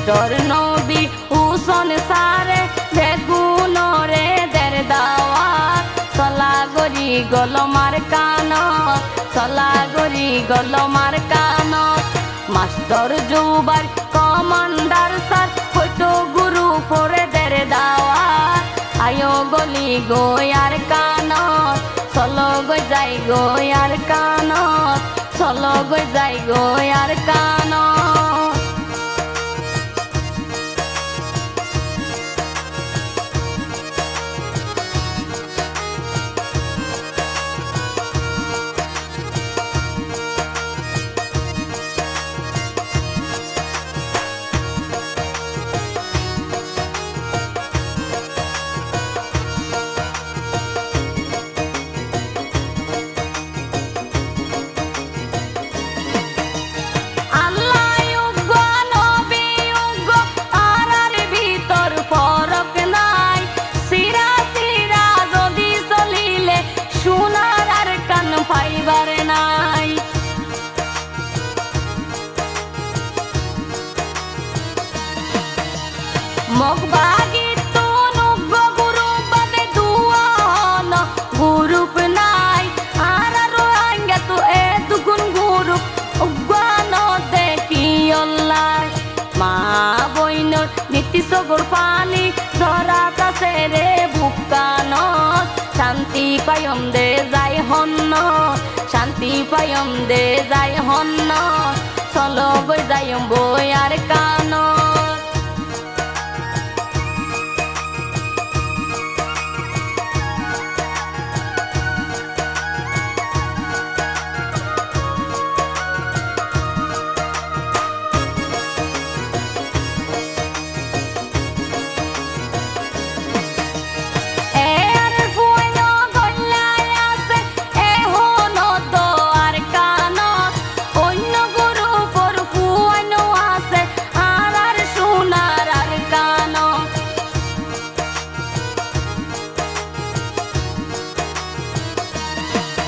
master নবী হুসন সারে বেগুনরে দের দাওয়াত চলা গরি গলমার কানত চলা গরি গলমার কানত মাস্টার জুবার কমান্ডার স্যার হইতো গুরু পরে দের দাওয়াত আয়ো গলি গোয়ার কানত চলো গো যাই গোয়ার কানত চলো গো যাই গোয়ার কানত মগবাগি তনুগ গুরু বাদে দুয়ান গুরুপ নাই আর আঙ্গা তো এ দুগুণ গুরু উগান দেখি অল্লাই মা বইনর নীতি সগর পানি ধরা কাছে রে বুকানত শান্তি পায়ম দে যাই হন্ন শান্তি পায়ম দে যাই হন্ন চলো গই যাইম বই আর কানত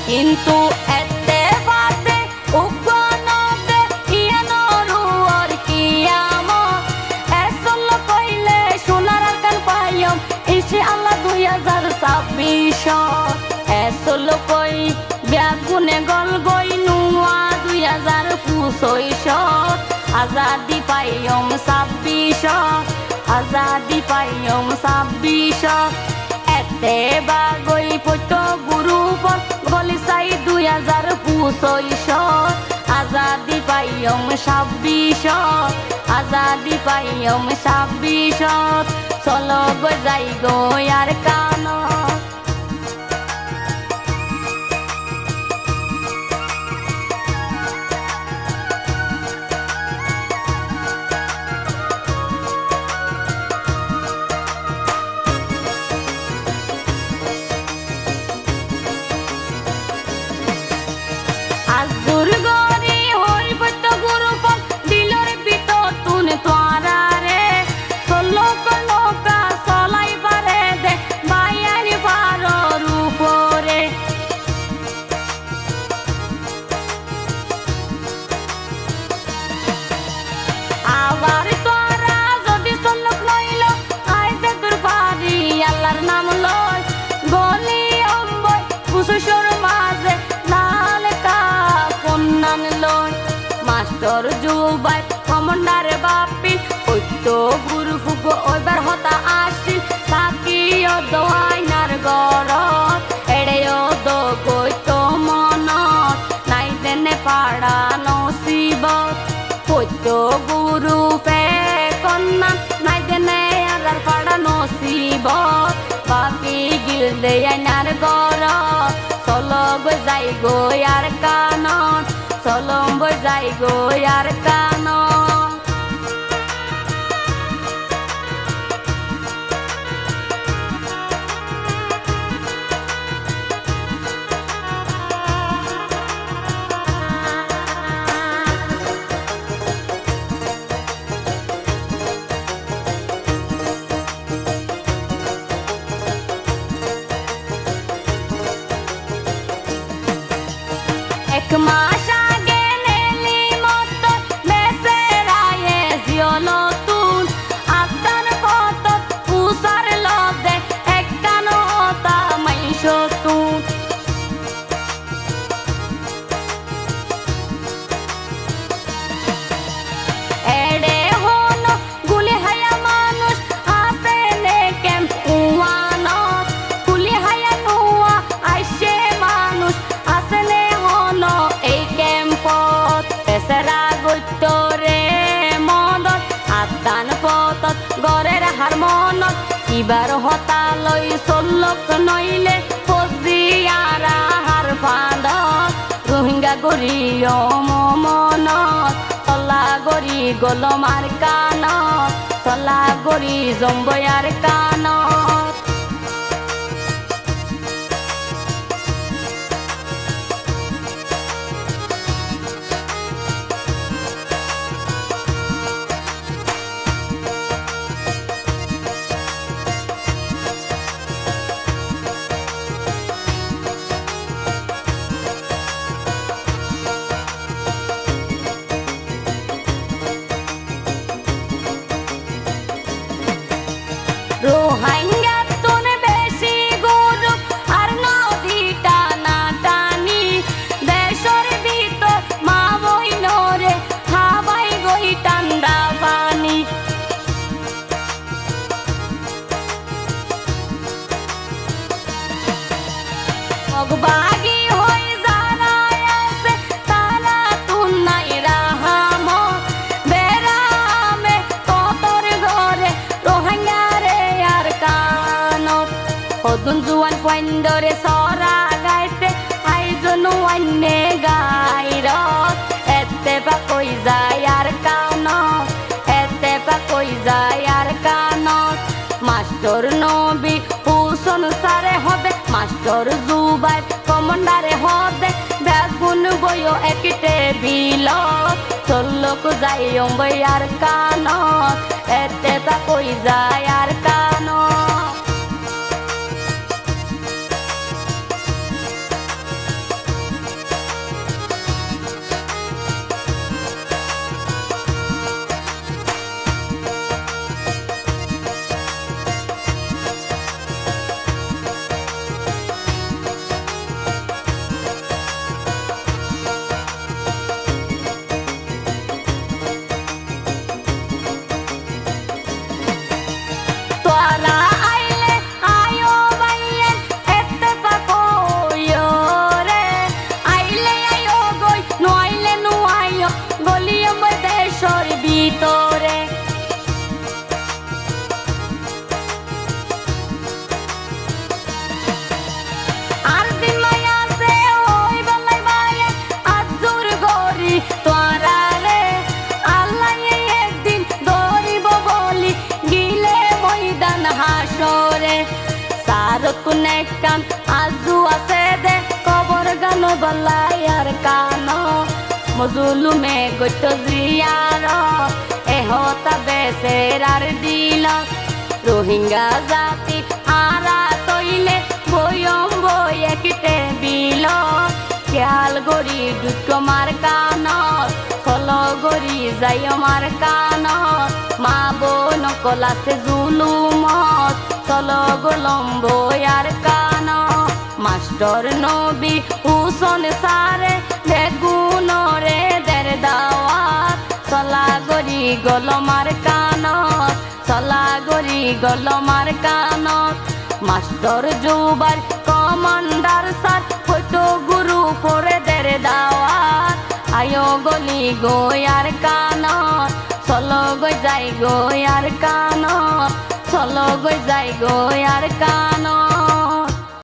কিন্তু এতে বাদে উগনদে ইয়ানরু আর কিয়ামত এসল কইলে সোনার কান পাইম ইনশাআল্লাহ 2026 এসল কই ব্যাগুনে গল গই নুয়া 2025 আজাদি পাইম 26 আজাদি পাইম 26 এতে বাগই পটো গুরু গলি সাই 2025 আজাদি পাইম 26 আজাদি পাইম 26 চলো গো যাই গো আর কানত আজুর গরি হরিপত গুরু পন দিলর বিত তুনে তোরা রে চলো কলকা চলাই পারে দে বাইয়ারি পারর উপরে আবার তোরা যদি চলক লইল আইতে তোর পারি আল্লাহর নাম লয় গলি অম্বই কুসুসর মাঝে মাস্টার জুবাই কমান্ডার বাপি ওইতো গুরু ফুগ ওইবার হতা আসিল তাকি দোয়াইনার গরত এড়ে দো গইতো মনত নাই দেনে পাড়া নসিবত ওইতো গুরু ফে কন্যা নাই দেনে আগার পাড়া নসিবত বাকি গিল দে আইনার গরত চলো গো যাই গো আর কানত চলম যাই গো আর কানত এক মাস আগে নেলি মত মেসেরায়ে জিওলো তু সতুন এড়ে হন গুলি হায়া মানুষ আছে নে ক্যাম্প উয়ানত গুলি হায়া নুয়া আইসে মানুষ আছে নে হন এই ক্যাম্পত এসরা গত্যরে মদত আদান পতত গড়ের হার মনত কিবার হতালই চল্লক নইলে ফজিয়ারা হার ফাঁদত রোহিঙ্গা গরি মনত চলা গরি গলমার কানত চলা গরি জম্বয়ার কানত রোহিঙ্গা তোনে বেশি গরু আর নদী টানা টানি দেশের ভিতর মা বইনরে খাবাই গই ঠান্ডা পানি মগবাগি হই যারা আছে তারা তুন নাই রাহামত বেরামে কতর ঘরে Rohingya Odun juan kwendore sora gaite aizonu anne gairot ette pa koi jayar kanot ette pa koi jayar kanot master nobi huson sare hobe master zubai commander hobe begun boyo ekite bilot sollok jayom bayar kanot ette pa koi jayar kanot Tunekan azu asede kobor gano balayar kano mozulume goto ziyaro ehota beserar dilo rohingya jati ara toile boyom boye kite bilo kyal gori dutto mar kano solo gori jayo mar kano ma bono kolase zulumot solo golombo yar kano master nobi uson sare begunore der dawat sala gori golomar kano sala gori golomar kano master jubar commander sar hoto guru pore der dawat ayo goli go yar kano solo go jai go yar kano solo go jai go yar kano